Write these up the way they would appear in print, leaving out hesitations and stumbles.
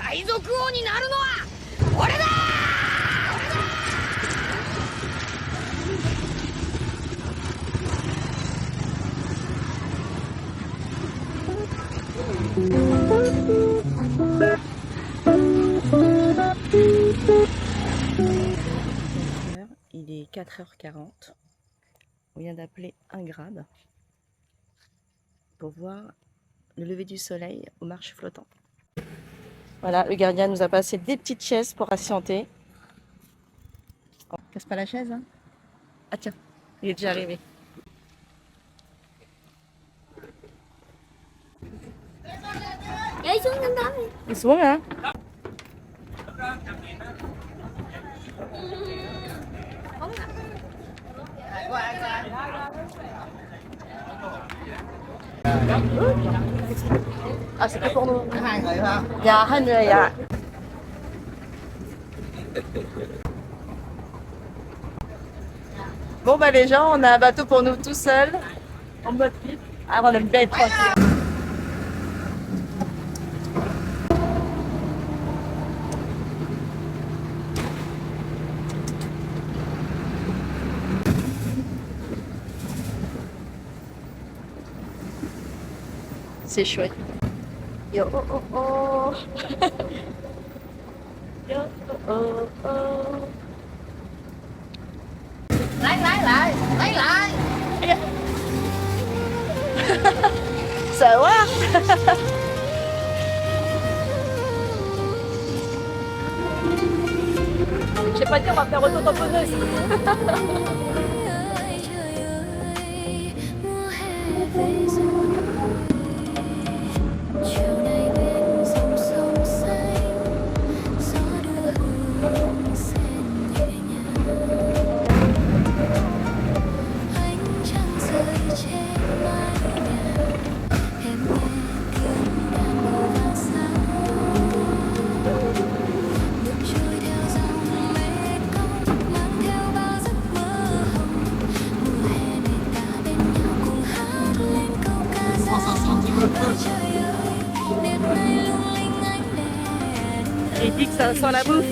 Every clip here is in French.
海賊王になるのは俺だIl est 4h40. On vient d'appeler un grade pour voir le lever du soleil aux marches flottantes. Voilà, le gardien nous a passé des petites chaises pour patienter. Oh, casse pas la chaise, hein? Ah tiens, il est déjà arrivé. Ils sont hein? Ah, c'est que pour nous. Il y a hai người ạ. Bon bah les gens, on a un bateau pour nous tout seuls, en mode vide. Ah, on aime bien être tranquille. C'est chouette. Yo oh oh oh. Yo oh oh oh. Lấy lại. Sợ quá. Je sais pas dire, on va faire auto-tamponneuse. Il dit que ça sent la bouffe.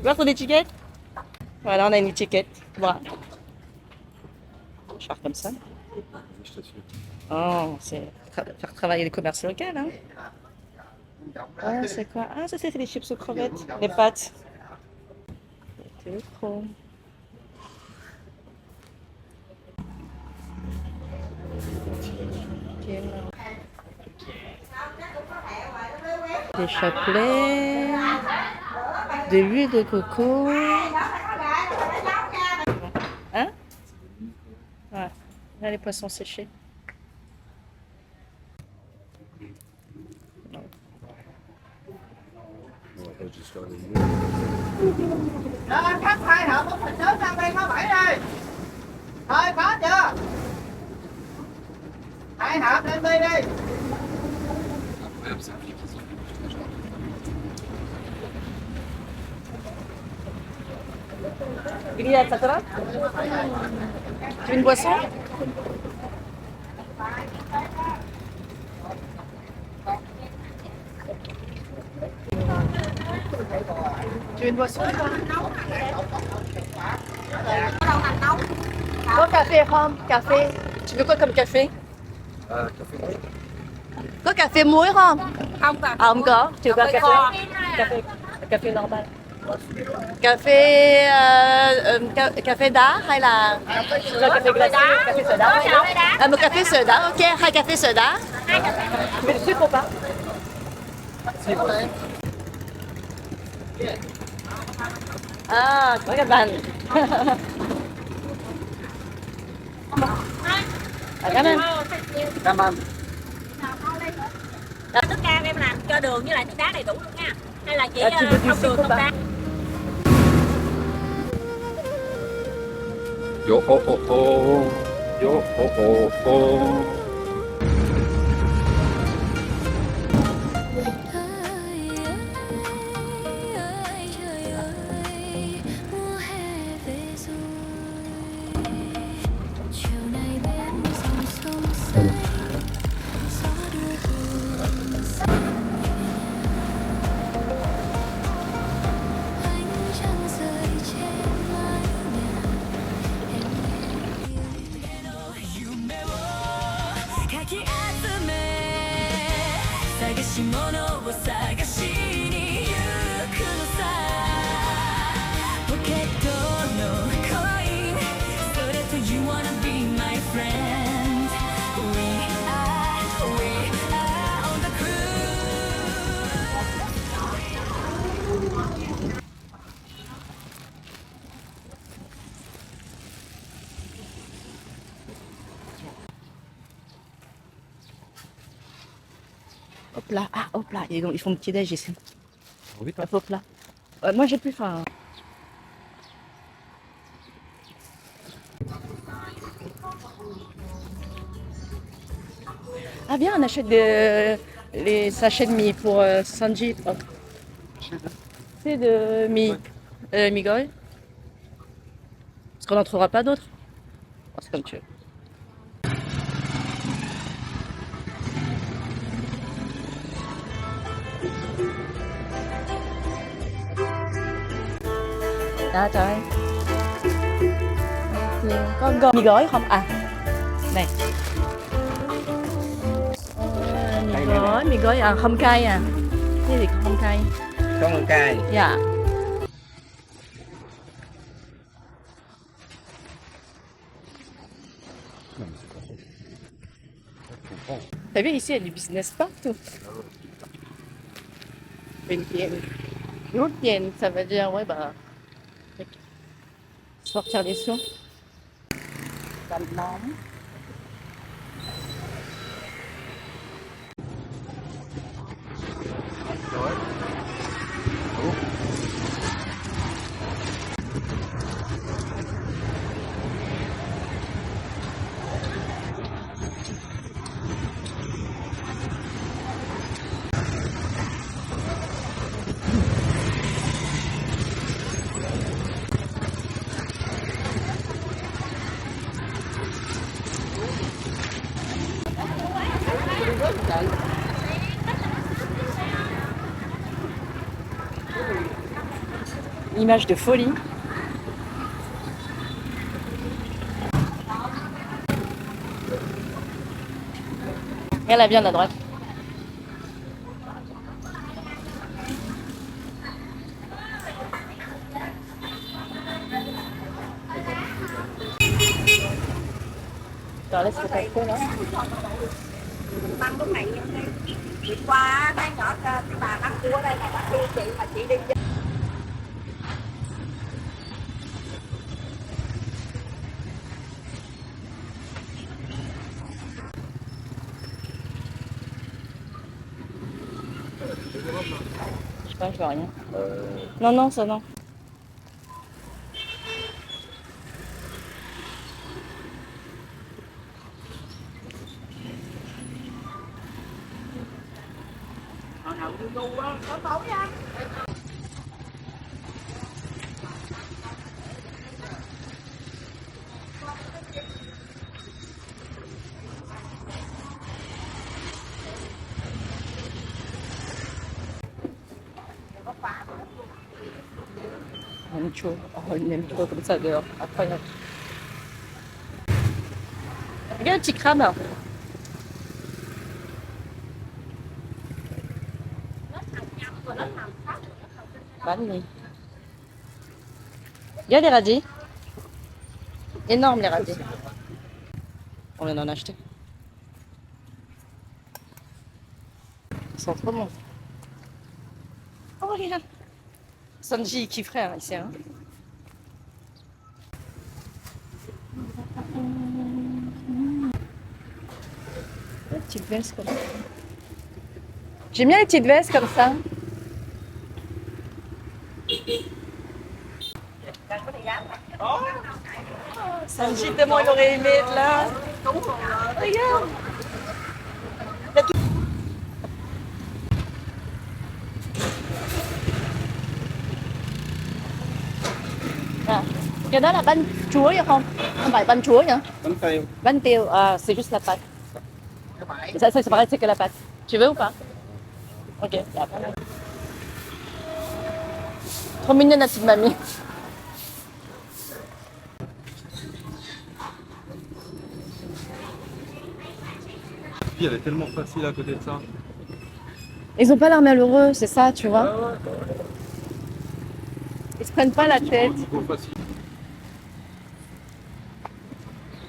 Voir ton étiquette? Voilà, on a une étiquette. Voilà. Je vais faire comme ça. Oh, c'est faire travailler les commerces locaux, hein. Ah, c'est quoi? Ah, ça, c'est les chips aux crevettes. Les pâtes. C'est le chrome. Des chapelets. De l'huile de coco. Hein? Ouais. Là, les poissons séchés. Khách hai hộp bún thịt nướng đang bên 7 đây. Thôi có chưa? Hai hộp lên đi đi. Grilla de Sakura? Tu veux une boisson? Tu veux une boisson? Có café không? Café. Tu veux quoi comme café? Café. Có café muối không? Không cần. À, không có. Tu veux Café café? kho. Café. Café normal. Café café đá hay là café glacé, café soda? À, một café soda, ok. Hai café soda. Tu veux du sucre ou pas? À, có cái bàn. Cảm ơn. Cảm ơn. cho đường với lại nước đá đầy đủ luôn nha. Hay là chỉ Ah, tu veux du không đường sucre không pas? đá? Yo, oh, oh, oh. Yo, oh, oh, oh. Hop là, ah hop là, ils font petit déj ici. Oui, toi. Hop là. Moi j'ai plus faim. Ah viens, on achète les sachets de mie pour Sanji. Oh. C'est de mie. Migoy. Parce qu'on n'en trouvera pas d'autres. Oh, c'est comme tu veux. Đó trời. Có gom mì gói không? À, này. Mì gói à, không cay à. Cái gì không cay? Không cay. Dạ. T'as vu ici, il y a du business partout. Une tienne. Une tienne, ça veut dire, ouais, bah, sortir les sous. Dans le nord. Image de folie. Regarde la viande à droite. Alors là, c'est pas quoi là? Băng lúc này đi qua cái nhỏ cái bà bán cua đây là bán cua chị mà chị đi. Je sais pas, je vois rien. Non, non, ça non. On aime chaud. Oh, il aime trop comme ça dehors. Incroyable. Regarde le petit crabe. Bánh mì. Regarde les radis. Énorme les radis. On vient d'en acheter. Ils sont trop bons. Oh regarde. Sanji il kifferait hein, ici. Hein. Petite veste comme ça. J'aime bien les petites vestes comme ça. Sanji, tellement il aurait aimé être là. Regarde. À, cái đó là bánh chuối hay không? Không phải bánh chuối nhỉ? Bánh tiêu. Bánh tiêu, à, c'est juste la pâte. Ça c'est pareil, c'est que la pâte. Tu veux ou pas? Ok. Trop mignonne la petite mamie. Puis elle est tellement facile à côté de ça. Ils ont pas l'air malheureux, c'est ça, tu vois. Ils se prennent pas la tête. Trop facile.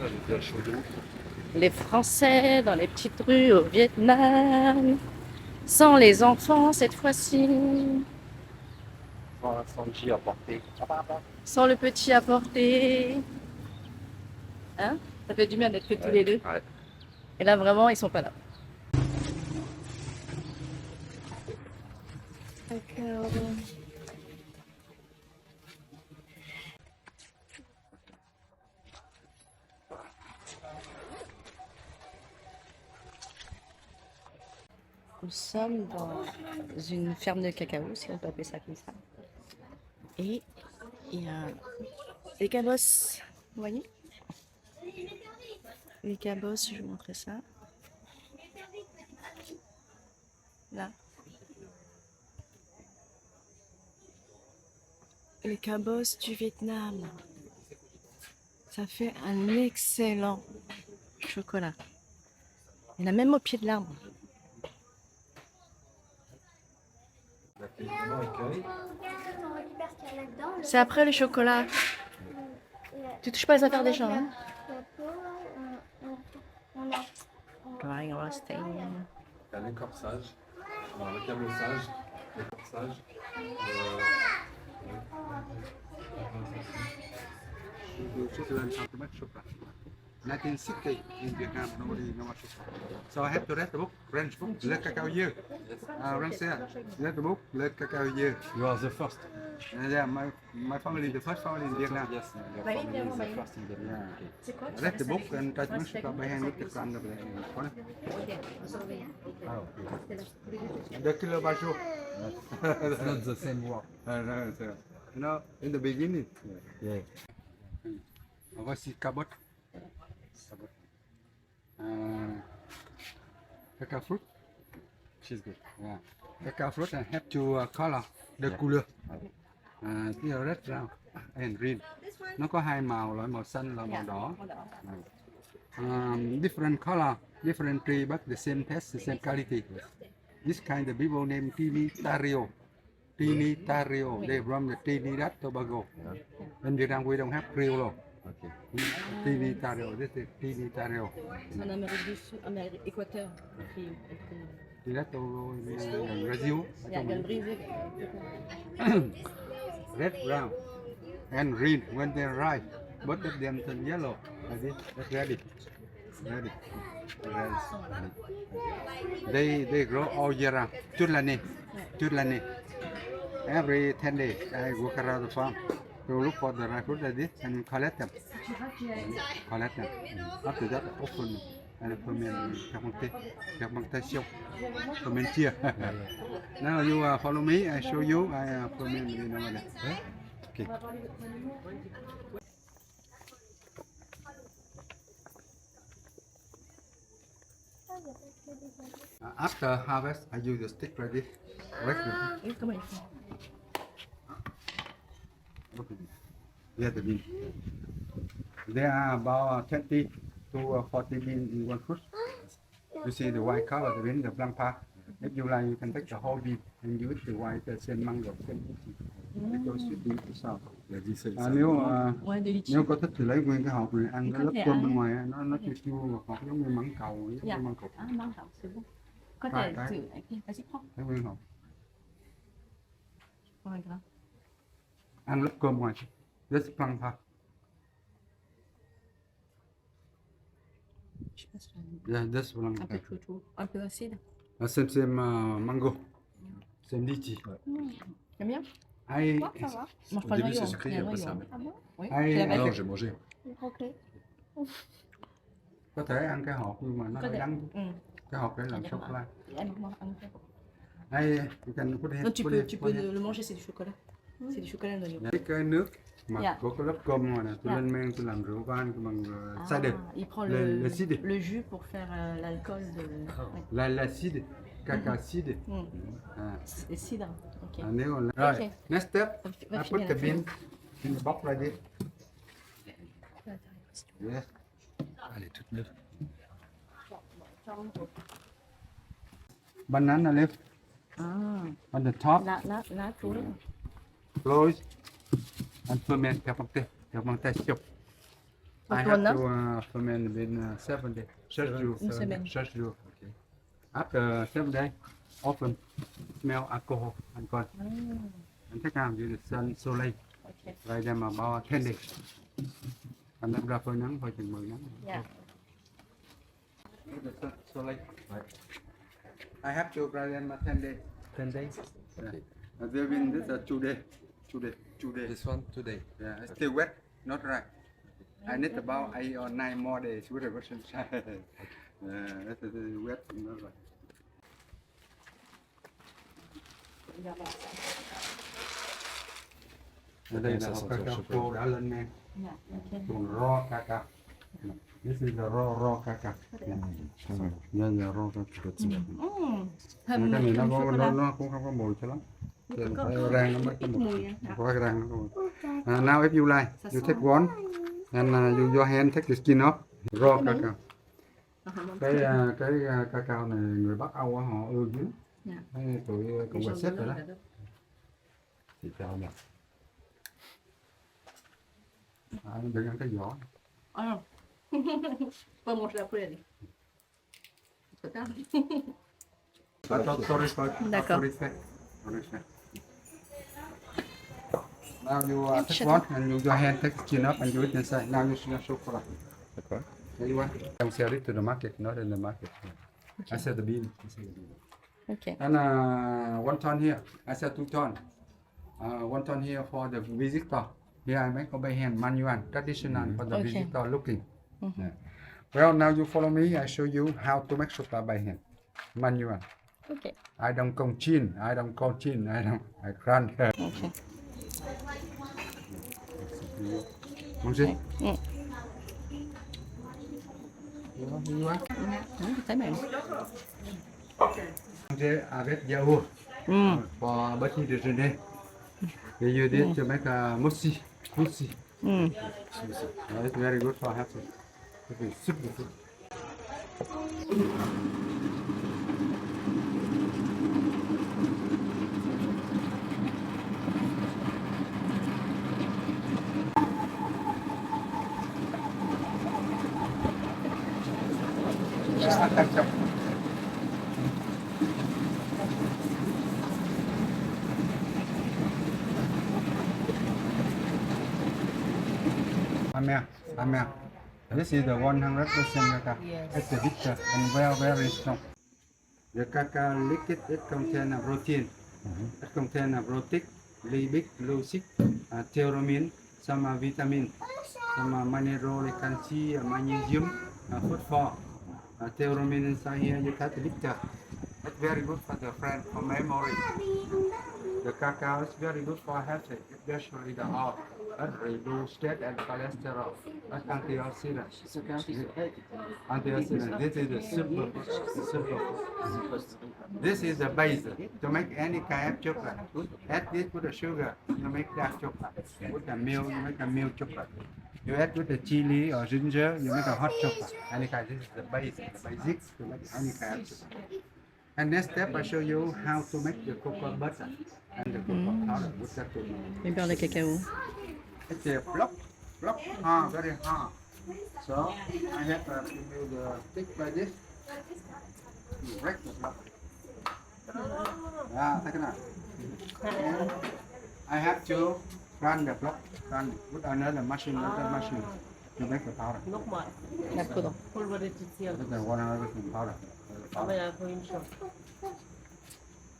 Ah, j'ai bien chaud de ouf. Les Français dans les petites rues au Vietnam. Sans les enfants cette fois-ci. Sans Sanji à porter. Sans le petit à porter. Hein? Ça fait du bien d'être que tous les deux. Ouais. Et là, vraiment, ils sont pas là. D'accord. Nous sommes dans une ferme de cacao, si on peut appeler ça comme ça. Et il y a les cabosses, vous voyez? Les cabosses, je vais vous montrer ça. Là. Les cabosses du Vietnam. Ça fait un excellent chocolat. Il y en a même au pied de l'arbre. C'est après le chocolat. Tu touches pas les affaires des gens, hein? Dry roasting. Il y a l'écorçage, le cabossage, l'écorçage. Switzerland how to make sugar. 1960 in Vietnam, nobody know what sugar. So I have to read the book, French book, Le Cacao Year. Francais, read the book, Le Cacao Year. You are the first. Yeah, my family, the first family in Vietnam. Yes, your family is the first in Vietnam. I read the book and tried to make sugar by hand with the grand of the The kilo bajo. It's not the same word. No, so, you know, in the beginning. Yeah. Voici cabot. Cacao fruit. She's good. Yeah. Cacao fruit and have to color the color. The red, brown and green. Nó có hai màu, loại màu xanh và màu đỏ. Different color, different tree, but the same taste, the same quality. This kind of people named Trinitario. Trinitario. They're from the Trinidad Tobago. In Vietnam we don't have Creole. Okay. Trinitario. This is Trinitario. En Amérique du Sud, Amérique équateur. Trinidad Tobago, Brazil. Il y a le brisé. Red, brown, and green when they ripe. Both of them turn yellow. Like this. That's ready. Ready. They grow all year round. Chutlanny. Every 10 days I walk around the farm to look for the ripe fruit like this and collect them. After that, open and fermentation. Fermentia. Now you follow me. I show you. I ferment. You know that. Okay. After harvest, I use the stick like this. Oui, comment ils font? Yeah, the bean. There are about 20 to 40 beans in one fruit. You see the white color, the bean, the black part. If you like, you can take the whole bean and use the white, the same mango. Because you do it yourself. Ouais, de litchi. Nếu có thích thì lấy nguyên cái hộp này ăn cái lớp cơm bên ngoài á, nó chua chua và ngọt giống như mãng cầu với Dạ. măng cục. Ah, mang khảo c'est bon. Có thể thử. Vas-y, prends. Lấy nguyên hộp. Prends un grain. Ăn lớp cơm ngoài. Rất plăng thôi. Je sais pas si Yeah, this one. un peu chouchou, un peu acide. Same mango, same lychee. J'aime bien. I Ça va. Mange Au pas le début, noyau. c'est sucré, Il y a un après, noyau, ça hein. Ah bon? Oui. Ai- Tu Ah l'avais non, fait. j'ai mangé. Ok. có thể ăn cái hộp nhưng mà nó Có hơi thể. đắng. Ừ. Cái hộp đấy làm Ăn sô cho cô la. Ăn fait. Ai, you can put it, Non, tu put peux, it, tu put peux it. le manger, c'est du chocolat. C'est du chocolat noyau. Cái nước mà Yeah. của cái lớp cơm ngoài này tôi Yeah. lên men tôi làm rượu vang bằng cider. Il prend Le cidre. le jus pour faire l'alcool de. Ouais. La cidre, caca cidre. Mm. À, Et cidre. Ok. nếu là rồi, Ok. next step, Va I finir put la the feuille. bean in the box like this. Yes. Elle est toute neuve. Banana leaf Ah. on the top, Là, tout. close, and ferment capante chop. I Donc, have on a- to ferment within 7 days. 7 jours. Une semaine. 7 jours. Okay. After 7 days, open, smell alcohol and gone. And take out with the sun soleil. Ok. Dry them about 10 days. And then ra phơi nắng, phơi chừng 10 nắng. Yeah. With the sun soleil. I have to dry them 10 days. 10 days. Yeah. And they've been this 2 days. 2 days. 2 days. This one today. Yeah, it's still wet, not dry. I need about 8 or 9 more days with the Russian side. Yeah, it's wet, not dry. Ở đây là Ça hộp sent cacao le chocolat. khô đã lên men, Yeah. Ok. dùng raw cacao. This is the raw cacao. Yeah, raw cacao. Cái Thơm này nó chocolat. nó cũng không có mùi cho lắm. Thì Có- phải có- rang nó có mới có ít mùi. mùi à? Có cái rang nó có mùi. Now if you like, Ça you sent- take one and your hand take the skin off. Raw cacao. Cái cacao này người Bắc Âu á, họ ưa dữ. Dạ. Cái tụi cộng hòa xếp rồi đó. Thì cho nè. Đừng ăn cái vỏ. Ah non. Pas manger la poêle. C'est pas tard. Sorry for D'accord. sorry for- sorry for. Now you take Shut one and your hand take skin off and you eat inside. Now you smell chocolate. D'accord. There you want. I'm sell it to the market, not in the market. I sell the bean. Ok. And 1 ton here. I sell 2 ton. 1 ton here for the visitor. Here I make by hand, manual, traditional for the Okay. visitor looking. Yeah. Well, now you follow me. I show you how to make chocolate by hand, manual. Ok. I don't come chin. I don't call chin. I crunch. Ok. Manger. Ừ. You want? Thấy mềm. Manger avec yaourt Mm. for petit déjeuner. You use it to make a mousse. Mousse. Mm. It's very good for health. It's super good. Amia. This is the 100% cacao. It's a bitter and very strong. The cacao liquid, it contains a protein. It contains a protein, lipic, glucid, theobromine, some vitamin, some mineral like calcium, magnesium, phosphorus. Theobromine inside here, you got the bitter. It's very good for the friend, for memory. The cacao is very good for health, especially the heart. It reduces stress and cholesterol. It's antioxidant. Antioxidant. This is the super food. This is the base to make any kind of chocolate. Add this with the sugar, you make dark chocolate. With the milk, you make a milk chocolate. You add with the chili or ginger, you make a hot chocolate. Any kind. This is the base, the basics to make any kind of chocolate. And next step, I show you how to make the cocoa butter and the cocoa powder with the cocoa. Le beurre de cacao. It's a block, hard, very hard. So I have to do the stick like this. You break the block. Take it out. And I have to run the block, run with another machine, to make the powder. La poudre. With the 100% powder.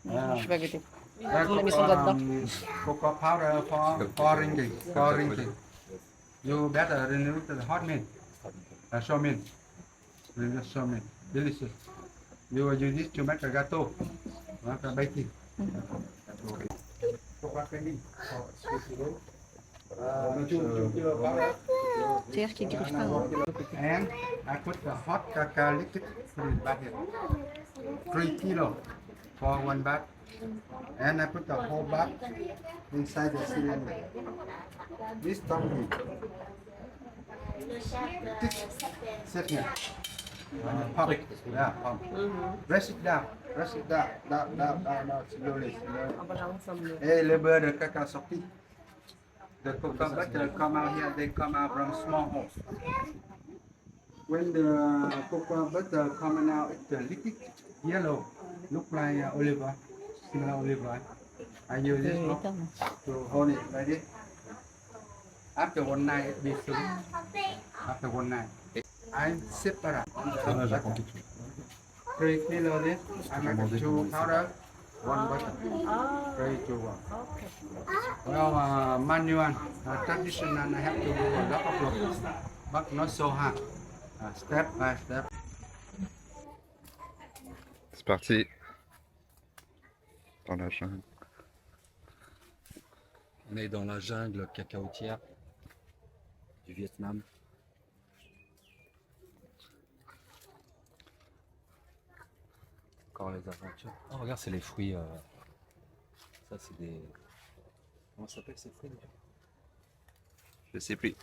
Je vais goûter. That On a mis son doigt dedans. cocoa powder for ringgit. For ringgit. You better remove the hot milk. Show milk. Just show milk. Delicious. You use this to make a gâteau. Like a baking. Cocoa candy. C'est-à-dire qu'il griffe pas. Hein. And I put the hot cacao liquid in the bucket. 3 kilo for 1 bag. And I put the whole bag inside the cylinder. This donkey. Sit here. Pump. Yeah, pump. Press it down. Press it down. Down. Slowly. Hey, le beurre de cacao sorti. The cocoa butter come out here. They come out from small holes. When the cocoa butter coming out, it's the liquid yellow. Look like olive oil. Similar olive oil. I use this rock to hold it like this. After one night, it be soon. After one night, I separate. 3 kilo this. I make 2 powder, 1 butter. 3 to 1. Well, manual, traditional, I have to do a lot of work, but not so hard. Step by step. C'est parti. Dans la jungle. On est dans la jungle cacaotière du Vietnam. Encore les aventures. Oh, regarde, c'est les fruits. Ça, c'est des. Comment ça s'appelle ces fruits déjà? Je sais plus.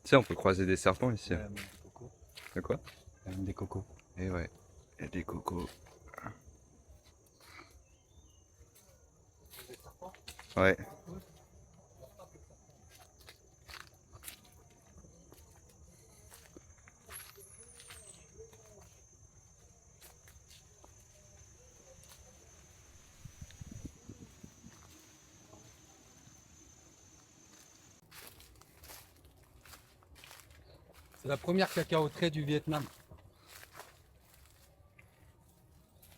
Tiens, on peut croiser des serpents ici. Même des cocos. De quoi? Même des cocos. Et ouais, il y a des cocos. Ouais. C'est la première cacaoterie du Vietnam.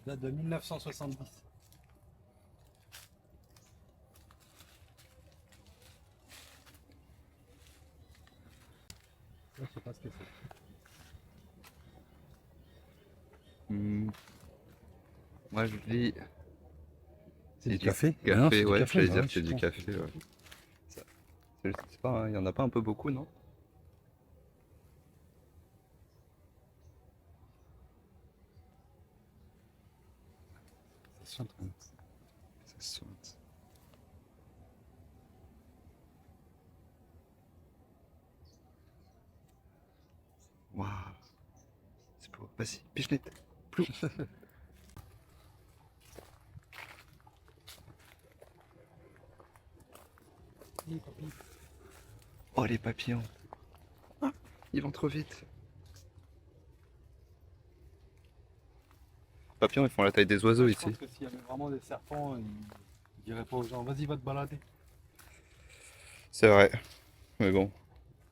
Ça date de 1970. Je sais pas ce que c'est. Moi je dis. C'est du du café? Café, Non, c'est du ouais, café, j'allais bah dire ouais, que c'est je du pense. café. Ouais. Je sais pas, hein, il y en a pas un peu beaucoup, non? Ça sent quand même. Ça sent. Waouh. C'est beau. Vas-y, pichenette. Plou. Oh les papillons. Ah, ils vont trop vite. Les papillons, ils font la taille des oiseaux Je ici. pense que s'il y avait vraiment des serpents, ils diraient pas aux gens, vas-y, va te balader. C'est vrai. Mais bon,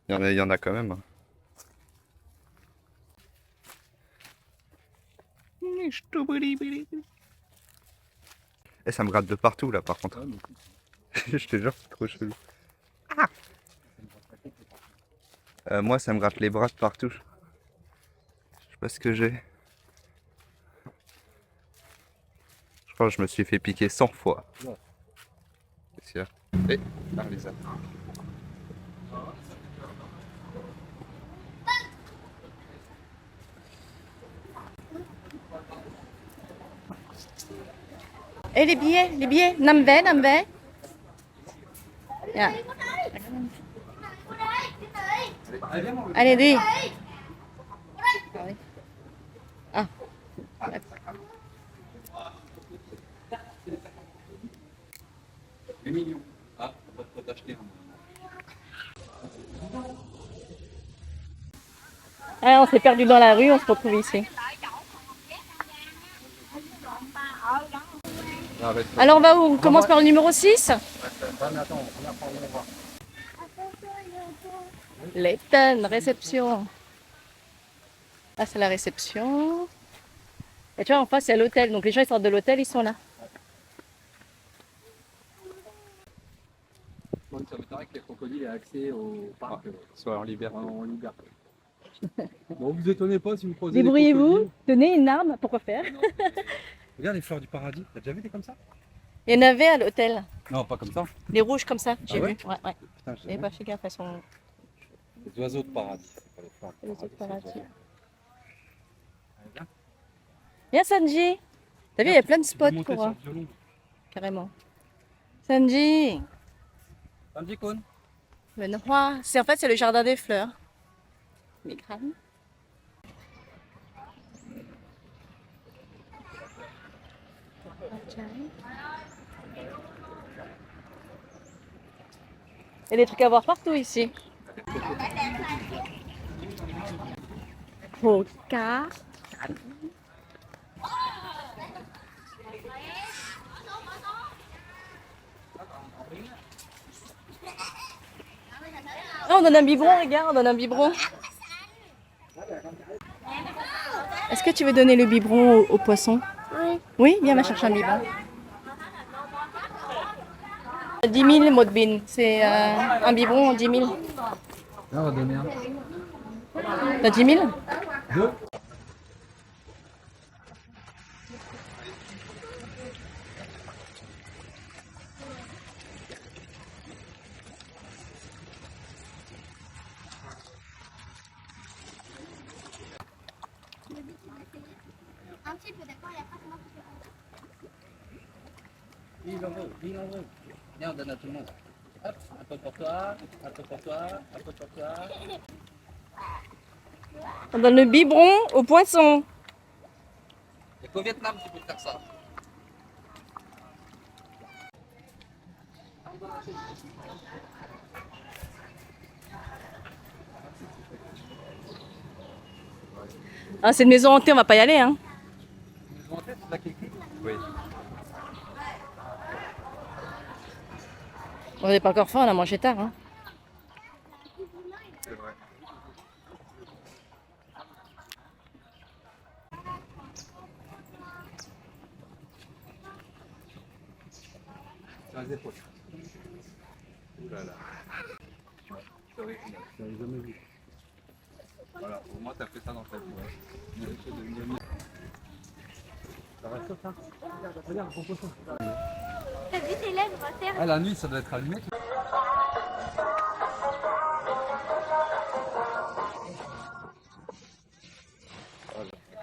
il y en a quand même. Hein. Et ça me gratte de partout là par contre. Je te jure, c'est trop chelou. Moi ça me gratte les bras de partout. Je sais pas ce que j'ai. Je crois que je me suis fait piquer 100 fois. Qu'est-ce qu'il y a? Eh, ah, Lisa. Et les billets, Nam Ve. Yeah. Allez, đi. Ah. C'est mignon. Ah, on va peut-être acheter un. Ah, on s'est perdu dans la rue, on se retrouve ici. Arrête. Alors on va où? On commence par le numéro 6. Leighton, réception. Ah, c'est la réception. Et tu vois, en face, il y a l'hôtel. Donc les gens, ils sortent de l'hôtel, ils sont là. Bon, ça m'étonnerait que les crocodiles aient accès au parc Soit en liberté. en liberté. Bon, vous étonnez pas si vous croisez des Débrouillez-vous, crocodiles. tenez une arme, pourquoi faire? Regarde les fleurs du paradis. T'as déjà vu des comme ça? Il y en avait à l'hôtel. Non, pas comme ça. Les rouges comme ça, j'ai Ah ouais vu. Ouais, ouais. Putain, je sais J'avais pas. pas fait gaffe, elles sont Les oiseaux de paradis. C'est pas les fleurs de les autres paradis, c'est les paradis. oiseaux. Allez, Viens Sanji. T'as vu, il y a plein de tu peux spots monter pour... sur le violon. Carrément. Sanji. Sanji Kun. Benhua. C'est en fait, c'est le jardin des fleurs. Migran. Il y a des trucs à voir partout ici. Hoka. Ah, on donne un biberon, regarde, on donne un biberon. Est-ce que tu veux donner le biberon au poisson? Oui. Oui, viens, va chercher un biberon. 10 000 Modbin, c'est un biberon 10 000. Là, on va donner un. T'as 10 000? Deux. Un petit peu, d'accord, il n'y a pas comment Il en veut, il en veut. Viens, on donne à tout le monde. Hop, un peu pour toi, un peu pour toi, un peu pour toi. On donne le biberon au poisson. Il n'y a qu'au Vietnam qui peut faire ça. Ah, c'est une maison hantée, on va pas y aller, hein. Ils ont en tête, c'est là qui est écrit. Oui. On n'est pas encore faim, on a mangé tard, hein. C'est vrai. Sur les épaules. Ouh là là. C'est original. J'avais jamais vu. Voilà, au moins t'as fait ça dans ta vie. Ça va ça, ça? Regarde, ton poisson. T'as vu tes lèvres, terre? Ah, la nuit, ça doit être allumé.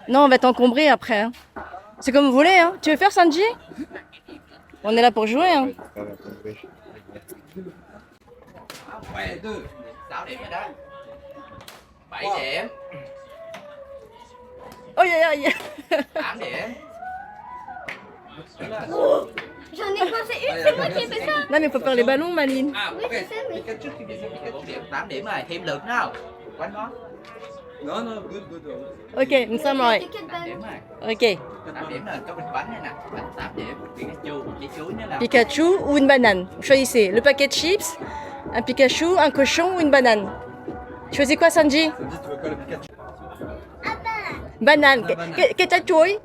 Non, on va t'encombrer après, hein. C'est comme vous voulez, hein. Tu veux faire, Sanji? On est là pour jouer, hein. Ouais, deux. 6 điểm rồi đó. 7 điểm. Aïe, aïe, aïe. 8 điểm. J'en ai pensé une, c'est moi qui ai fait ça. Non, mais il faut faire les ballons, Maline. À, Oui, ok. je sais, mais... Pikachu thì bây giờ Pikachu điểm 8 điểm rồi. Thêm lượt nữa không? Quánh nó. Non, non, good, good. Ok, nous sommes right. T'es quelle 8 điểm balle? rồi. Ok. 8 điểm rồi. Có bịch bánh này nè. Bánh 8 điểm. Pikachu. Cái chuối nữa nè. Pikachu ou une banane. Choisissez le paquet de chips, un Pikachu, un cochon ou une banane. Tu choisis quoi, Sanji? Ça me dit, tu veux quoi, le Pikachu? Banane. Qu'est-ce que tu veux? Chuối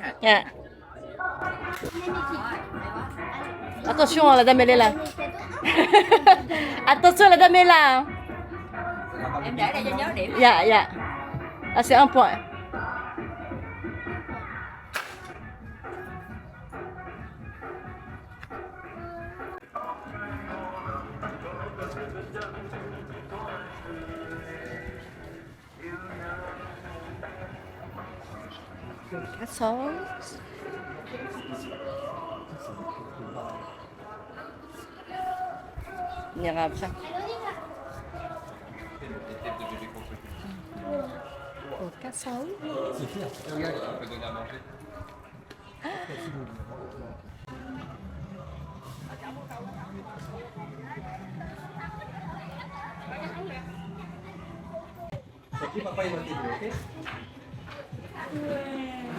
ha. Yeah. Attention, la dame elle est là. Attention, la dame est là. Em để đây cho nhớ điểm. Yeah, yeah. Ah, c'est un point. Cassos. On ira après. Au Cassos. Regarde, on peut donner à manger.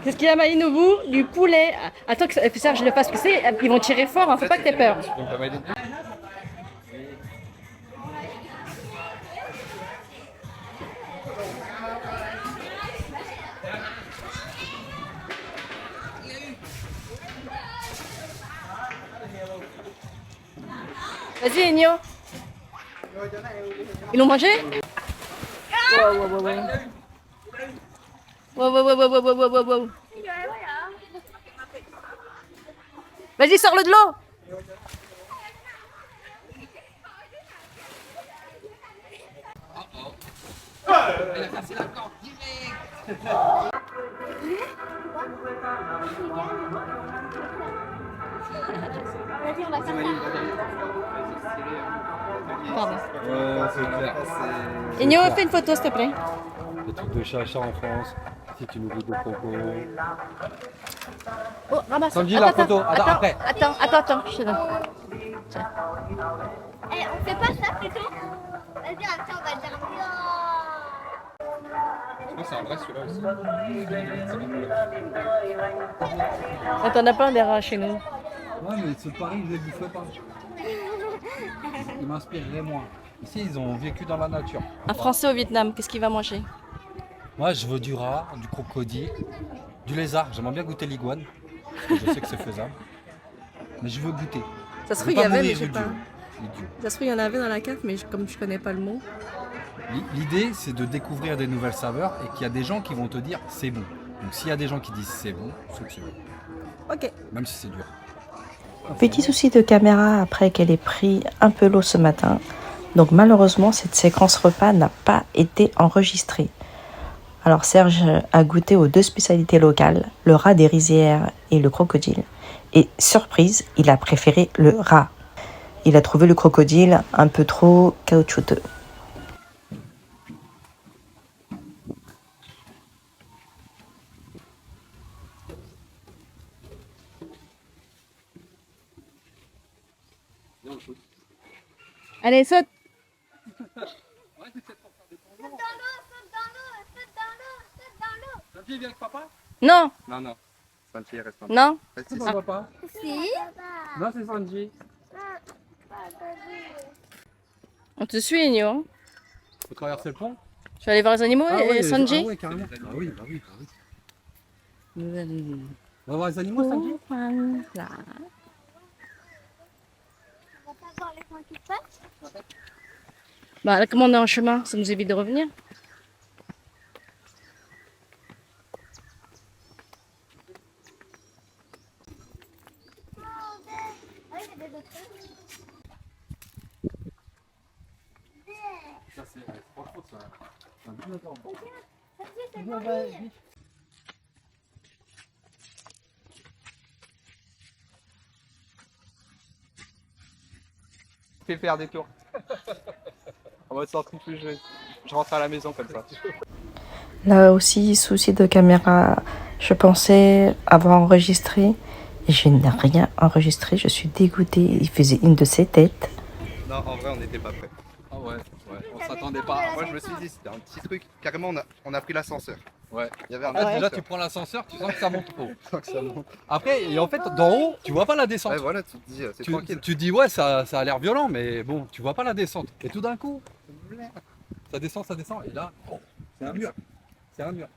Qu'est-ce qu'il y a, Maïnoubou? Du poulet. Attends que Serge le fasse pousser. Ils vont tirer fort, hein. Faut pas que t'aies peur. Vas-y, Enyo. Ils l'ont mangé? Wow, wow, wow, wow. Wow, wow, wow, wow, wow, wow, wow, wow. Vas-y, sors-le de l'eau. Elle a cassé la corde direct. Vas-y, on va faire Pardon. Ouais, c'est clair. Enyo, fais une photo, s'il te plaît. Les trucs de chacha en France. Si tu nous goûtes de coco. Oh, ramasse. Sanji, la photo. Attends, après. Attends, je te donne. Eh, on fait pas ça plutôt? Vas-y, attends, on va dire non. C'est un vrai celui-là aussi. Ah, t'en as plein des rats chez nous. Ouais, mais ce pari, je ne les boufferai pas. Ils m'inspireraient moins. Ici, ils ont vécu dans la nature. Un Français au Vietnam, qu'est-ce qu'il va manger? Moi, je veux du rat, du crocodile, du lézard. J'aimerais bien goûter l'iguane. Je sais que c'est faisable. Mais je veux goûter. Ça se Je trouve, veux il y avait, mais mourir je sais pas. idiot. Ça se trouve, il y en avait dans la cave, mais comme je connais pas le mot. L'idée, c'est de découvrir des nouvelles saveurs et qu'il y a des gens qui vont te dire c'est bon. Donc s'il y a des gens qui disent c'est bon, c'est que c'est bon. Ok. Même si c'est dur. Petit souci de caméra après qu'elle ait pris un peu l'eau ce matin. Donc malheureusement, cette séquence repas n'a pas été enregistrée. Alors Serge a goûté aux deux spécialités locales, le rat des rizières et le crocodile. Et surprise, il a préféré le rat. Il a trouvé le crocodile un peu trop caoutchouteux. Allez, saute. Sanji, viens avec papa. Non, Non. Sanji reste en non. Reste C'est ici. pas papa. Si. Non, c'est Sanji. On te suit, Enyo. Faut traverser le pont. Tu vas aller voir les animaux, Sanji? Ah ouais, carrément. Ah oui, bah oui. On va voir les animaux, Sanji. Voilà. On va pas voir les points qui se passent. Bah, là, comme on est en chemin, ça nous évite de revenir. Ah, il y a des autres. Ça, c'est franchement, ça. C'est un bon attend. Fais faire des tours. En mode centrifuge, je rentre à la maison comme ça. Là aussi, souci de caméra. Je pensais avoir enregistré et je n'ai rien enregistré. Je suis dégoûtée. Il faisait une de ses têtes. Non, en vrai, on n'était pas prêts. Ah ouais, on s'attendait pas. Moi, je me suis dit, c'était un petit truc. Carrément, on a pris l'ascenseur. Ouais. Il y avait un En fait, déjà, ascenseur. tu prends l'ascenseur, tu sens que ça monte trop. Que ça monte. Après, et en fait, d'en haut, tu vois pas la descente. Ouais, voilà, tu te dis, c'est tranquille. Tu te dis, ouais, ça a l'air violent, mais bon, tu vois pas la descente. Et tout d'un coup, ça descend, et là, oh, c'est un mur. C'est un mur.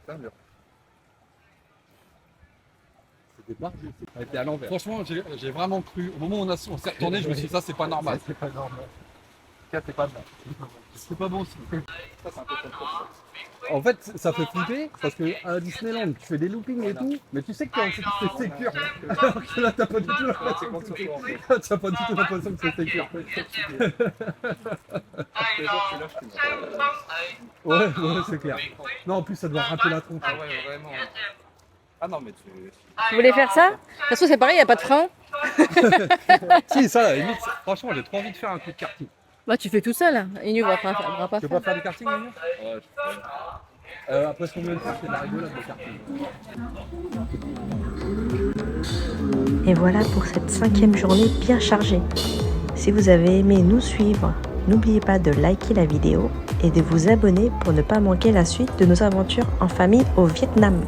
C'était pas. Elle était à l'envers. Franchement, j'ai vraiment cru. Au moment où on s'est retourné, je me suis dit, ça, c'est pas normal. C'est pas normal. C'est pas bon. C'est pas bon aussi. En fait, ça fait flipper parce qu'à Disneyland, tu fais des loopings et tout, mais tu sais que c'est sécure. Alors que là, t'as pas du tout l'impression que c'est pas du tout l'impression que c'est sécure. Ouais, c'est clair. Non, en plus, ça doit râper la tronche. Ah ouais, vraiment. Ah non, mais tu... Vous voulez faire ça? De toute façon, c'est pareil, il n'y a pas de frein. Si, ça, à la limite, franchement, j'ai trop envie de faire un coup de karting. Bah, tu fais tout seul. Enyo va pas Tu veux faire. pas faire du karting, Mignon? Ouais, Après, ce qu'on vient de faire, c'est de la rigolade de karting. Et voilà pour cette 5e journée bien chargée. Si vous avez aimé nous suivre, n'oubliez pas de liker la vidéo et de vous abonner pour ne pas manquer la suite de nos aventures en famille au Vietnam.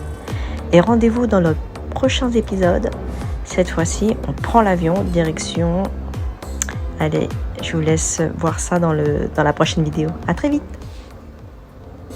Et rendez-vous dans nos prochains épisodes. Cette fois-ci, on prend l'avion, direction... Allez, je vous laisse voir ça dans la prochaine vidéo. À très vite!